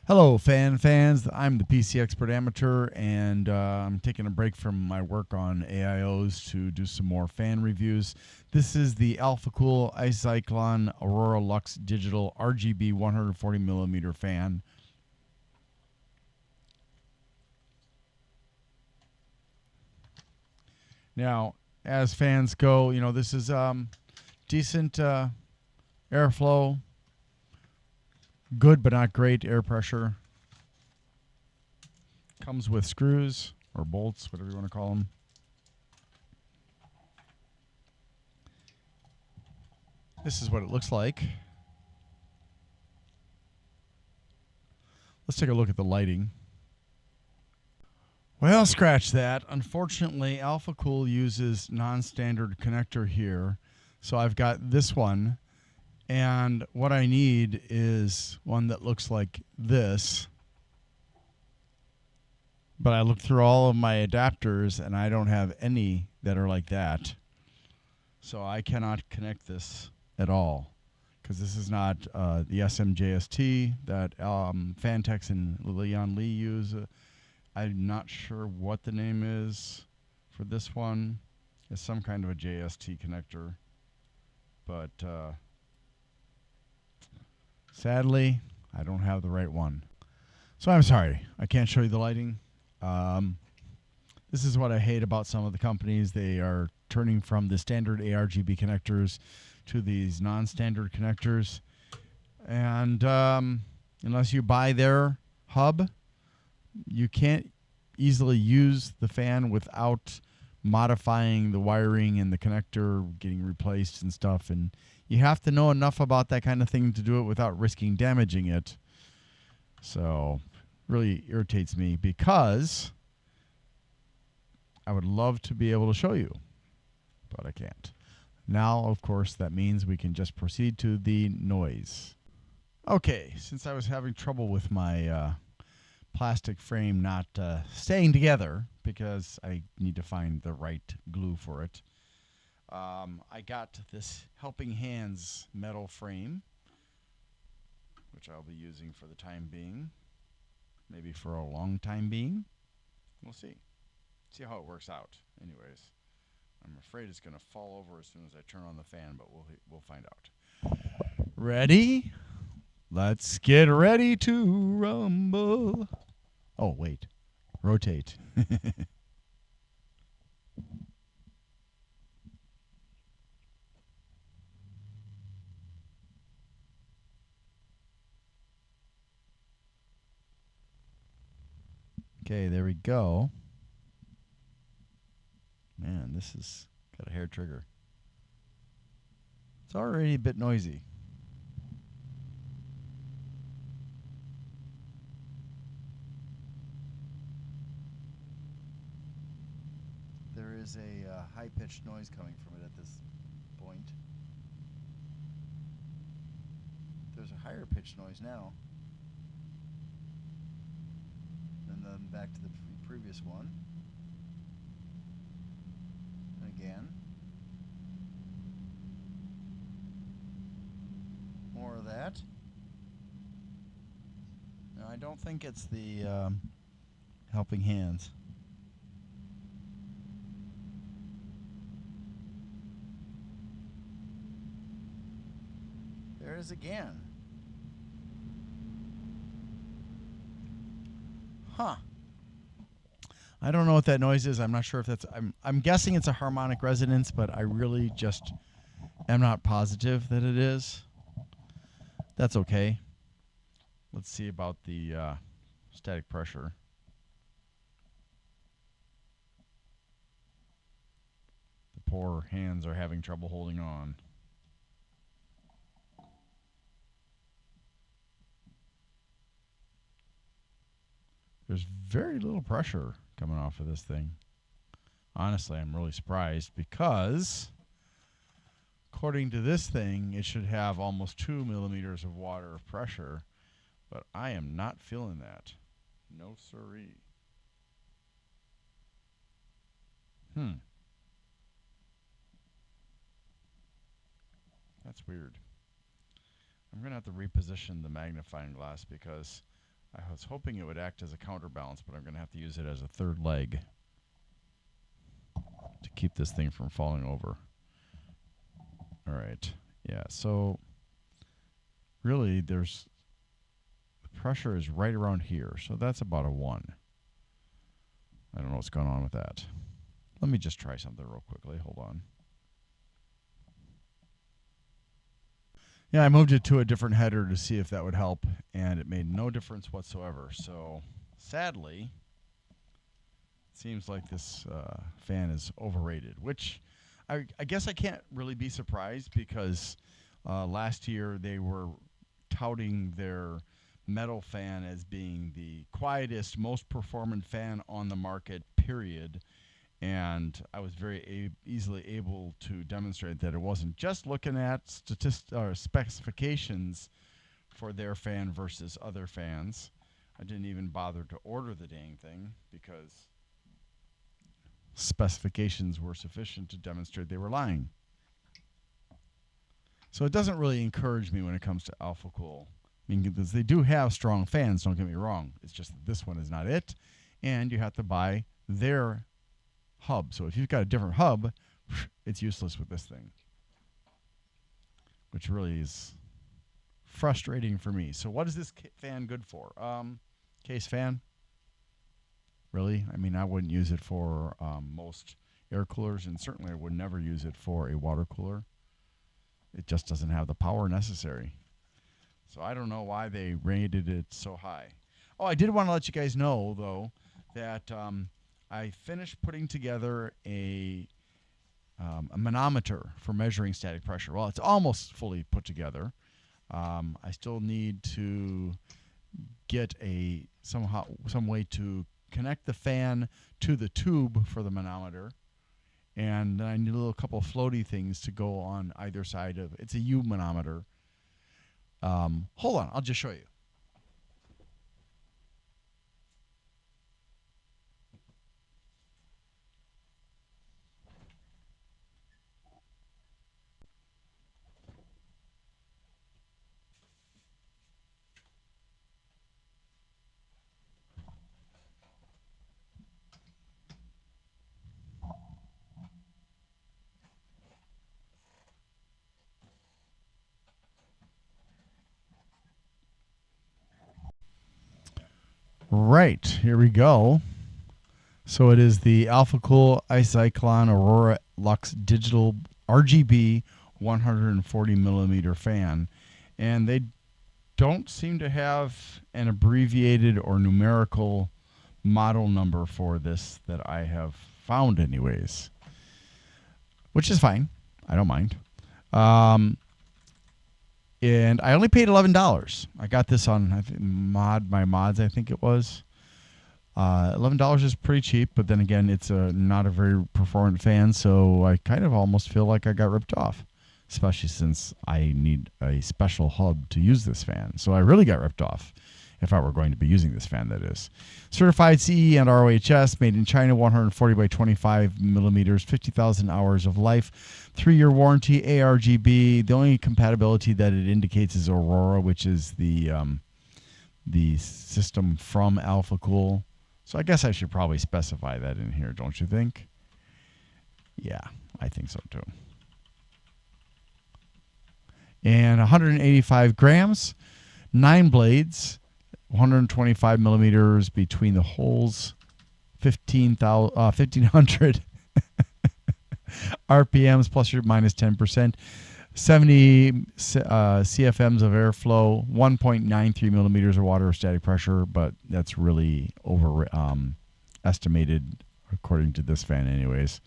Hello, fans. I'm the PC Expert Amateur, and I'm taking a break from my work on AIOs to do some more fan reviews. This is the Alpha Cool iCyclone Aurora Lux Digital RGB 140 millimeter fan. Now, as fans go, this is decent airflow, good but not great air pressure. Comes with screws or bolts, whatever you want to call them. This is what it looks like. Let's take a look at the lighting. Well, scratch that. Unfortunately, Alpha Cool uses non-standard connector here. So I've got this one, and what I need is one that looks like this. But I looked through all of my adapters, and I don't have any that are like that. So I cannot connect this at all, because this is not the SMJST that Fantex and Leon Lee use. I'm not sure what the name is for this one. It's some kind of a JST connector. But sadly, I don't have the right one. So I'm sorry. I can't show you the lighting. This is what I hate about some of the companies. They are turning from the standard ARGB connectors to these non-standard connectors. And unless you buy their hub, you can't easily use the fan without modifying the wiring and the connector getting replaced and stuff. And you have to know enough about that kind of thing to do it without risking damaging it. So really irritates me, because I would love to be able to show you, but I can't. Now, of course, that means we can just proceed to the noise. Okay, since I was having trouble with my plastic frame not staying together, because I need to find the right glue for it, I got this Helping Hands metal frame, which I'll be using for the time being, maybe for a long time being. We'll see. See how it works out. Anyways, I'm afraid it's going to fall over as soon as I turn on the fan, but we'll find out. Ready? Let's get ready to rumble. Oh, wait. Rotate. Okay, there we go. Man, this has got a hair trigger. It's already a bit noisy. There is a high-pitched noise coming from it at this point. There's a higher pitched noise now. And then back to the previous one. And again. More of that. No, I don't think it's the Helping Hands. There it is again. Huh. I don't know what that noise is. I'm not sure if that's. I'm guessing it's a harmonic resonance, but I really just am not positive that it is. That's okay. Let's see about the static pressure. The poor hands are having trouble holding on. There's very little pressure coming off of this thing. Honestly, I'm really surprised, because according to this thing, it should have almost 2 millimeters of water of pressure, but I am not feeling that. No siree. That's weird. I'm going to have to reposition the magnifying glass, because I was hoping it would act as a counterbalance, but I'm going to have to use it as a third leg to keep this thing from falling over. All right. Yeah, so really the pressure is right around here. So that's about a 1. I don't know what's going on with that. Let me just try something real quickly. Hold on. Yeah, I moved it to a different header to see if that would help, and it made no difference whatsoever. So, sadly, it seems like this fan is overrated, which I guess I can't really be surprised because last year they were touting their metal fan as being the quietest, most performant fan on the market, period. And I was very easily able to demonstrate that it wasn't just looking at specifications for their fan versus other fans. I didn't even bother to order the dang thing because specifications were sufficient to demonstrate they were lying. So it doesn't really encourage me when it comes to Alphacool. I mean, because they do have strong fans, don't get me wrong. It's just that this one is not it, and you have to buy their hub. So if you've got a different hub, it's useless with this thing, which really is frustrating for me. So what is this fan good for? Case fan? Really? I mean, I wouldn't use it for most air coolers, and certainly I would never use it for a water cooler. It just doesn't have the power necessary. So I don't know why they rated it so high. Oh, I did want to let you guys know, though, that I finished putting together a manometer for measuring static pressure. Well, it's almost fully put together. I still need to get some way to connect the fan to the tube for the manometer, and then I need a couple of floaty things to go on either side of it. It's a U manometer. Hold on, I'll just show you. Right, here we go. So it is the Alphacool iCyclone Aurora Lux Digital RGB 140 millimeter fan. And they don't seem to have an abbreviated or numerical model number for this that I have found anyways, which is fine. I don't mind. And I only paid $11. I got this on My Mods, I think it was. $11 is pretty cheap, but then again, it's not a very performant fan, so I kind of almost feel like I got ripped off, especially since I need a special hub to use this fan. So I really got ripped off if I were going to be using this fan, that is. Certified CE and ROHS, made in China, 140 by 25 millimeters, 50,000 hours of life, 3-year warranty, ARGB. The only compatibility that it indicates is Aurora, which is the system from Alphacool. So I guess I should probably specify that in here, don't you think? Yeah, I think so too. And 185 grams, 9 blades, 125 millimeters between the holes, 1,500 RPMs plus or minus 10%, 70 CFMs of airflow, 1.93 millimeters of water or static pressure, but that's really estimated according to this fan anyways.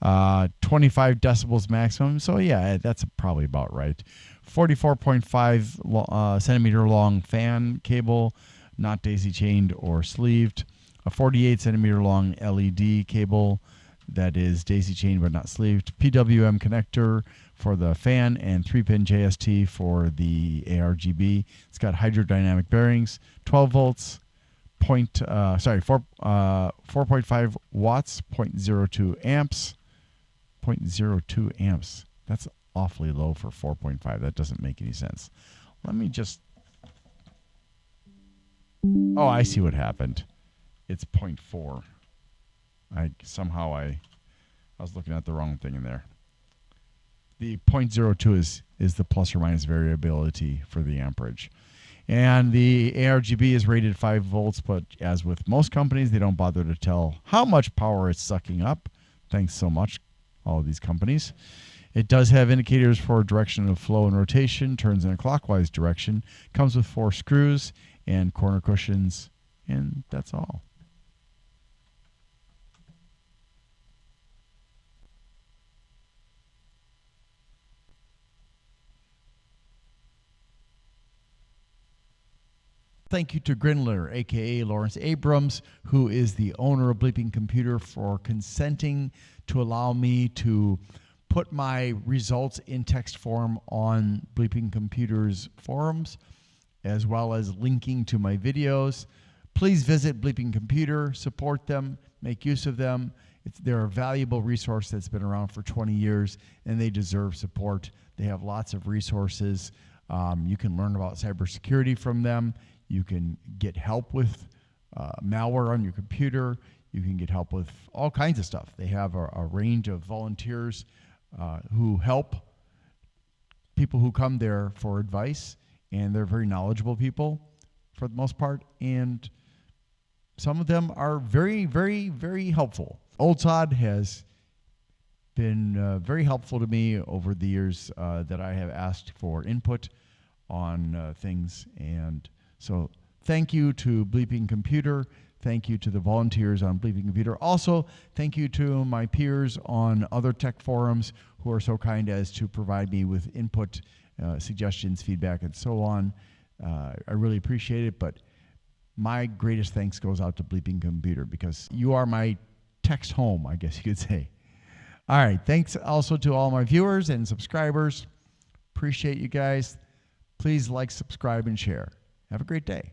25 decibels maximum, so yeah, that's probably about right. 44.5 centimeter long fan cable, not daisy chained or sleeved. A 48 centimeter long LED cable that is daisy chained but not sleeved. PWM connector for the fan and 3-pin JST for the ARGB. It's got hydrodynamic bearings, 12 volts, 4.5 watts, 0.02 amps. 0.02 amps. That's awfully low for 4.5. That doesn't make any sense. Let me just... Oh, I see what happened. It's 0.4. I was looking at the wrong thing in there. The 0.02 is the plus or minus variability for the amperage. And the ARGB is rated 5 volts, but as with most companies, they don't bother to tell how much power it's sucking up. Thanks so much, all of these companies. It does have indicators for direction of flow and rotation, turns in a clockwise direction, comes with 4 screws and corner cushions, and that's all. Thank you to Grindler, aka Lawrence Abrams, who is the owner of Bleeping Computer, for consenting to allow me to put my results in text form on Bleeping Computer's forums, as well as linking to my videos. Please visit Bleeping Computer, support them, make use of them. They're a valuable resource that's been around for 20 years, and they deserve support. They have lots of resources. You can learn about cybersecurity from them. You can get help with malware on your computer. You can get help with all kinds of stuff. They have a range of volunteers who help people who come there for advice, and they're very knowledgeable people for the most part, and some of them are very, very, very helpful. OldSod has been very helpful to me over the years that I have asked for input on things, and so thank you to Bleeping Computer. Thank you to the volunteers on Bleeping Computer. Also, thank you to my peers on other tech forums who are so kind as to provide me with input, suggestions, feedback, and so on. I really appreciate it, but my greatest thanks goes out to Bleeping Computer because you are my text home, I guess you could say. All right, thanks also to all my viewers and subscribers. Appreciate you guys. Please like, subscribe, and share. Have a great day.